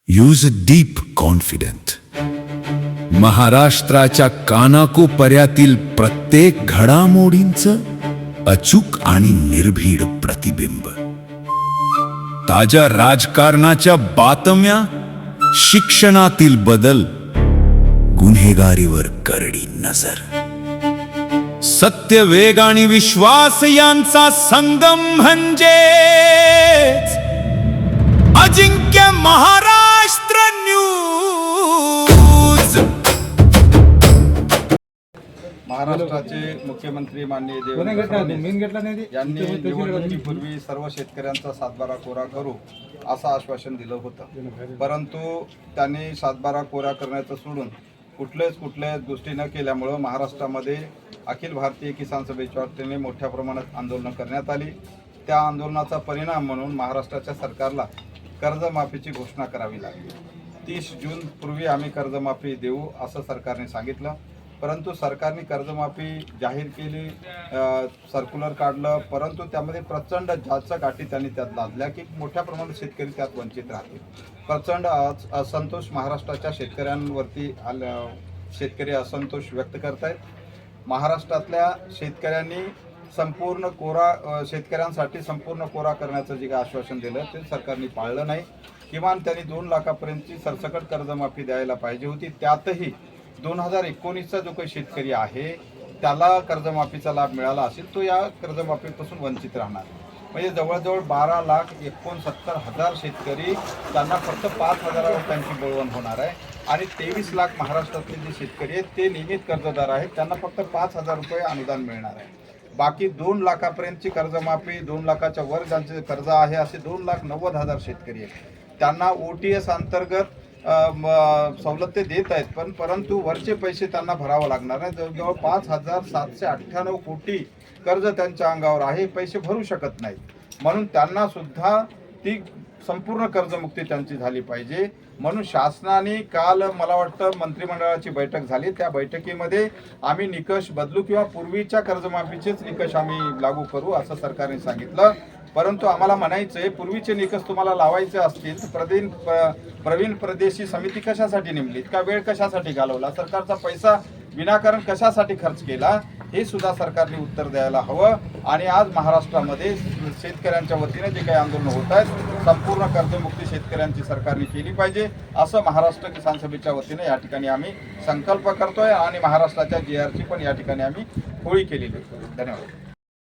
Use deep confident. महाराष्ट्राच्या कानाकोपऱ्यातील प्रत्येक घडामोडींचं अचूक आणि निर्भीड प्रतिबिंब. ताज्या राजकारणाच्या बातम्या, शिक्षणातील बदल, गुन्हेगारीवर करडी नजर. सत्य, वेग आणि विश्वास यांचा संगम म्हणजे अजिंक्य महाराष्ट्र न्यूज. महाराष्ट्राचे मुख्यमंत्री माननीय देवेंद्र फडणवीस यांनी निवडणुकीपूर्वी सर्व शेतकऱ्यांचा सातबारा कोरा करू असं आश्वासन दिलं होतं. परंतु त्यांनी सातबारा कोरा करण्याचं सोडून कुठल्याच गोष्टी न केल्यामुळं महाराष्ट्रामध्ये अखिल भारतीय किसान सभेच्या वतीने मोठ्या प्रमाणात आंदोलनं करण्यात आली. त्या आंदोलनाचा परिणाम म्हणून महाराष्ट्राच्या सरकारला कर्जमाफीची घोषणा करावी लागली. 30 जून पूर्वी आम्ही कर्जमाफी देऊ असं सरकारने सांगितलं. परंतु सरकारने कर्जमाफी जाहीर केली, सर्क्युलर काढलं, परंतु त्यामध्ये प्रचंड गाठी त्यांनी त्यात लादल्या की मोठ्या प्रमाणात शेतकरी त्यात वंचित राहतील. प्रचंड असंतोष महाराष्ट्राच्या शेतकऱ्यांवरती शेतकरी असंतोष व्यक्त करत आहेत. महाराष्ट्रातल्या शेतकऱ्यांनी शेतकऱ्यांसाठी संपूर्ण कोरा करण्याचं जे काही आश्वासन दिलं ते सरकारने पाळलं नाही. किमान त्यांनी 2 लाखापर्यंतची सरसकट कर्जमाफी द्यायला पाहिजे होती. त्यातही 2019चा जो काही शेतकरी आहे त्याला कर्जमाफीचा लाभ मिळाला असेल तो या कर्जमाफीपासून वंचित राहणार. म्हणजे जवळजवळ 12,69,000 शेतकरी, त्यांना फक्त 5,000 रुपयांची बळवण होणार आहे. आणि 23 लाख महाराष्ट्रातले जे शेतकरी आहेत ते नियमित कर्जदार आहेत, त्यांना फक्त 5,000 रुपये अनुदान मिळणार आहे. बाकी 2 लाखापर्यंतची कर्जमाफी, 2 लाखाच्या वर ज्यांचे कर्ज आहे असे 2,90,000 शेतकरी आहेत. त्यांना OTS अंतर्गत सवलत ते देत आहेत, परंतु वरचे पैसे त्यांना भरावं लागणार आहे. जवळजवळ 5,798 कोटी कर्ज त्यांच्या अंगावर आहे, पैसे भरू शकत नाहीत. म्हणून त्यांना सुद्धा ती संपूर्ण कर्जमुक्ती त्यांची झाली पाहिजे. म्हणून शासनाने काल मला वाटतं मंत्रिमंडळाची बैठक झाली, त्या बैठकीमध्ये आम्ही निकष बदलू किंवा पूर्वीच्या कर्जमाफीचेच निकष आम्ही लागू करू असं सरकारने सांगितलं. परंतु आम्हाला म्हणायचं आहे, पूर्वीचे निकष तुम्हाला लावायचे असतील तर प्रवीण प्रदेशी समिती कशासाठी नेमली, इतका वेळ कशासाठी घालवला, सरकारचा पैसा विनाकारण कशासाठी खर्च केला, हे सुद्धा सरकारने उत्तर द्यायला हवं. आणि आज महाराष्ट्रामध्ये शेतकऱ्यांच्या वतीने जे काही आंदोलन होत आहेत, संपूर्ण कर्जमुक्ती शेतकऱ्यांची सरकारने केली पाहिजे असं महाराष्ट्र किसान सभेच्या वतीने या ठिकाणी आम्ही संकल्प करतोय. आणि महाराष्ट्राच्या GRची पण या ठिकाणी आम्ही होळी केलेली आहे. धन्यवाद.